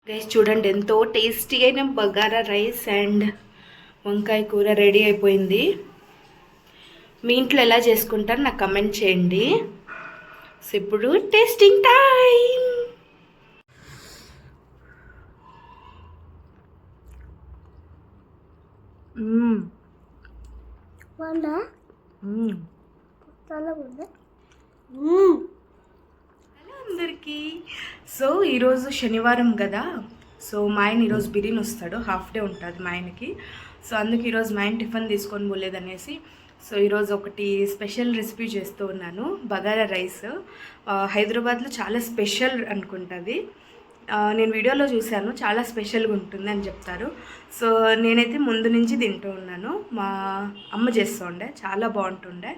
Guys చూడండి ఎంతో tasty అయిన బగారా రైస్ అండ్ వంకాయ కూర రెడీ అయిపోయింది. మీ ఇంట్లో ఎలా చేసుకుంటారు నాకు కమెంట్ చేయండి. సో ఇప్పుడు టేస్టింగ్ టైం. హలో అందరికీ. సో ఈరోజు శనివారం కదా, సో మా ఆయన ఈరోజు బిర్యానీ వస్తాడు, హాఫ్ డే ఉంటుంది మా ఆయనకి. సో అందుకు ఈరోజు మా ఆయన టిఫిన్ తీసుకొని పోలేదనేసి సో ఈరోజు ఒకటి స్పెషల్ రెసిపీ చేస్తూ ఉన్నాను. బగారా రైస్ హైదరాబాద్లో చాలా స్పెషల్ అనుకుంటుంది. నేను వీడియోలో చూశాను, చాలా స్పెషల్గా ఉంటుంది అని చెప్తారు. సో నేనైతే ముందు నుంచి తింటూ ఉన్నాను. మా అమ్మ చేస్తూ ఉండే, చాలా బాగుంటుండే.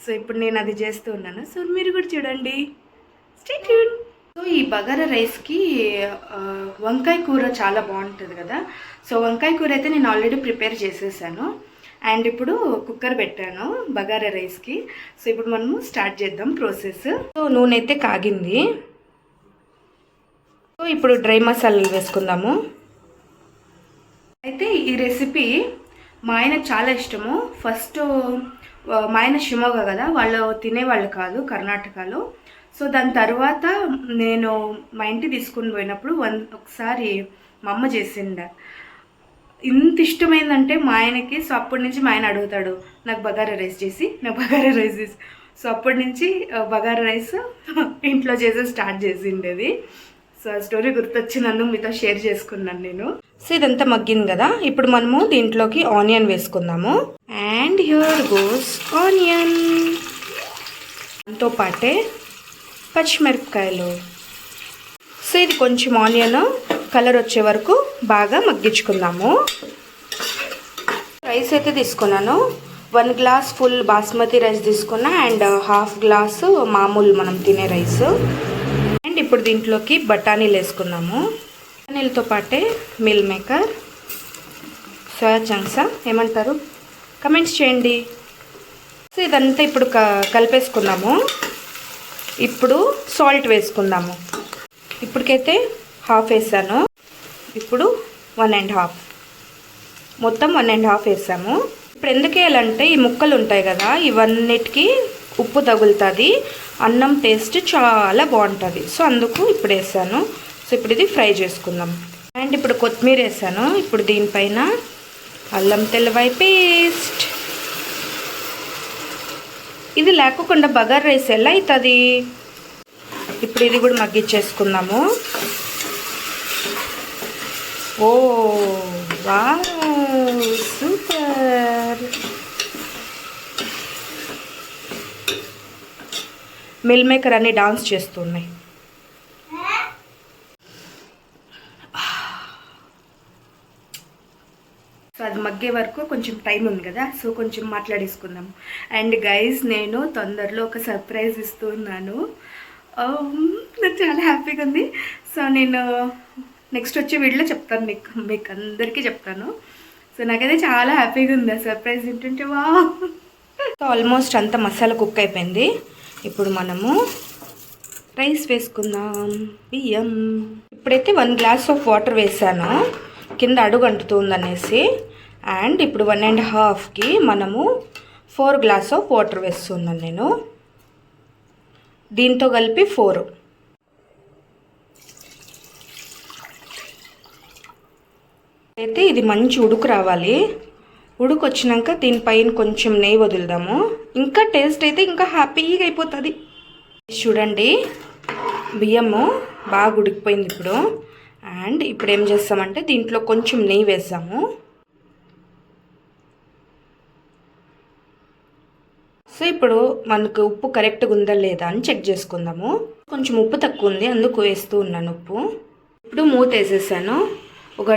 సో ఇప్పుడు నేను అది చేస్తూ ఉన్నాను. సో మీరు కూడా చూడండి. Stay tune. సో ఈ బగారా రైస్కి వంకాయ కూర చాలా బాగుంటుంది కదా. సో వంకాయ కూర అయితే నేను ఆల్రెడీ ప్రిపేర్ చేసేసాను. అండ్ ఇప్పుడు కుక్కర్ పెట్టాను బగారా రైస్కి. సో ఇప్పుడు మనము స్టార్ట్ చేద్దాం ప్రాసెస్. సో నూనె అయితే కాగింది. సో ఇప్పుడు డ్రై మసాలాలు వేసుకుందాము. అయితే ఈ రెసిపీ మా ఆయనకు చాలా ఇష్టము. ఫస్ట్ మా ఆయన షిమోగా కదా, వాళ్ళు తినేవాళ్ళు కాదు కర్ణాటకలో. సో దాని తర్వాత నేను మా ఇంటికి తీసుకుని పోయినప్పుడు ఒకసారి మా అమ్మ చేసిండే. ఇంత ఇష్టమైందంటే మా ఆయనకి. సో అప్పటి నుంచి మా ఆయన అడుగుతాడు, నాకు బగారా రైస్ చేసి, నాకు బగారా రైస్ చేసి. సో అప్పటి నుంచి బగారా రైస్ ఇంట్లో చేసి స్టార్ట్ చేసిండేది. సో ఆ స్టోరీ గుర్తొచ్చినందుకు మీతో షేర్ చేసుకున్నాను నేను. సో ఇదంతా మగ్గింది కదా, ఇప్పుడు మనము దీంట్లోకి ఆనియన్ వేసుకుందాము. And here goes onion. దాంతో పాటే పచ్చిమిరపకాయలు. సో ఇది కొంచెం ఆనియన్ కలర్ వచ్చే వరకు బాగా మగ్గించుకుందాము. రైస్ అయితే తీసుకున్నాను. 1 గ్లాస్ ఫుల్ బాస్మతి రైస్ తీసుకున్నా అండ్ హాఫ్ గ్లాసు మామూలు మనం తినే రైస్. అండ్ ఇప్పుడు దీంట్లోకి బఠానీలు వేసుకున్నాము. బఠానీలతో పాటే మిల్ మేకర్, సోయా చంక్సా ఏమంటారు కమెంట్స్ చేయండి. సో ఇదంతా ఇప్పుడు కలిపేసుకున్నాము. ఇప్పుడు సాల్ట్ వేసుకుందాము. ఇప్పటికైతే హాఫ్ వేసాను, ఇప్పుడు 1.5, మొత్తం 1.5 వేసాము. ఇప్పుడు ఎందుకు వేయాలంటే ఈ ముక్కలు ఉంటాయి కదా, ఇవన్నిటికీ ఉప్పు తగులుతుంది, అన్నం టేస్ట్ చాలా బాగుంటుంది. సో అందుకు ఇప్పుడు వేసాను. సో ఇప్పుడు ఇది ఫ్రై చేసుకుందాం. అండ్ ఇప్పుడు కొత్తిమీర వేసాను. ఇప్పుడు దీనిపైన అల్లం తెల్లవాయి పేస్ట్. ఇది లేకుండా బగారా రైస్ ఎలా అవుతుంది. ఇప్పుడు ఇది కూడా మగ్గిచ్చేసుకుందాము. ఓ వావ్, సూపర్. మిల్ మేకర్ అన్ని డాన్స్ చేస్తున్నాయి. సో అది మగ్గే వరకు కొంచెం టైం ఉంది కదా, సో కొంచెం మాట్లాడేసుకుందాం. అండ్ గైజ్, నేను తొందరలో ఒక సర్ప్రైజ్ ఇస్తున్నాను. నాకు చాలా హ్యాపీగా ఉంది. సో నేను నెక్స్ట్ వచ్చే వీడియోలో చెప్తాను, మీకు అందరికీ చెప్తాను. సో నాకైతే చాలా హ్యాపీగా ఉంది ఆ సర్ప్రైజ్ వింటుంటే. వా, సో ఆల్మోస్ట్ అంతా మసాలా కుక్ అయిపోయింది. ఇప్పుడు మనము రైస్ వేసుకుందాం. బియ్యం ఇప్పుడైతే 1 గ్లాస్ ఆఫ్ వాటర్ వేసాను, కింద అడుగు అంటుతుందనేసి. అండ్ ఇప్పుడు 1.5కి మనము 4 గ్లాస్ ఆఫ్ వాటర్ వేస్తున్నాను నేను. దీంతో కలిపి 4. అయితే ఇది మంచి ఉడుకు రావాలి. ఉడుకు వచ్చినాక దీనిపైన కొంచెం నెయ్యి వదులుదాము. ఇంకా టేస్ట్ అయితే ఇంకా హ్యాపీగా అయిపోతుంది. చూడండి, బియ్యము బాగా ఉడికిపోయింది ఇప్పుడు. అండ్ ఇప్పుడు ఏం చేస్తామంటే దీంట్లో కొంచెం నెయ్యి వేసాము. సో ఇప్పుడు మనకు ఉప్పు కరెక్ట్గా ఉందా లేదా అని చెక్ చేసుకుందాము. కొంచెం ఉప్పు తక్కువ ఉంది, అందుకు వేస్తూ ఉన్నాను ఉప్పు. ఇప్పుడు మూత వేసేసాను. ఒక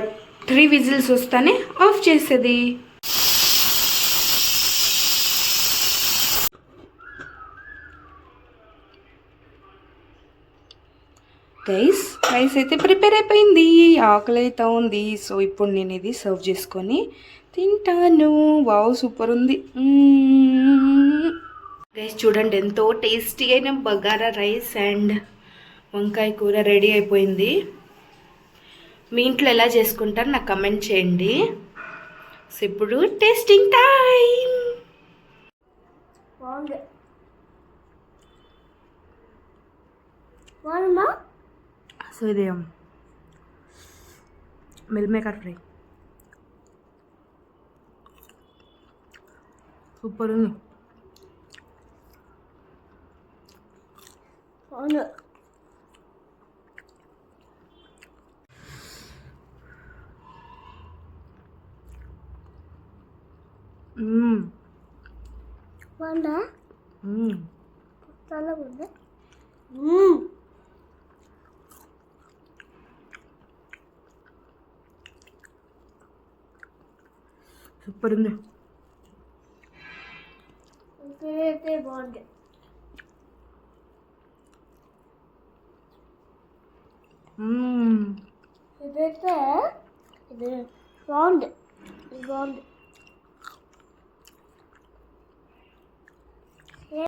3 విజిల్స్ వస్తానే ఆఫ్ చేసేది. గైస్, రైస్ అయితే ప్రిపేర్ అయిపోయింది. ఆకలి అయితే ఉంది. సో ఇప్పుడు నేను ఇది సర్వ్ చేసుకొని తింటాను. వావ్, సూపర్ ఉంది. గైస్ చూడండి, ఎంతో టేస్టీ అయిన బగారా రైస్ అండ్ వంకాయ కూర రెడీ అయిపోయింది. మీ ఇంట్లో ఎలా చేసుకుంటారు నాకు కమెంట్ చేయండి. సో ఇప్పుడు టేస్టింగ్ టైం. సో ఇది మిల్ మేకర్ ఫ్రై సూపర్ ఉంది. సూపర్ ఉంది. బాగుంది. ఇదైతే ఇది బాగుంది.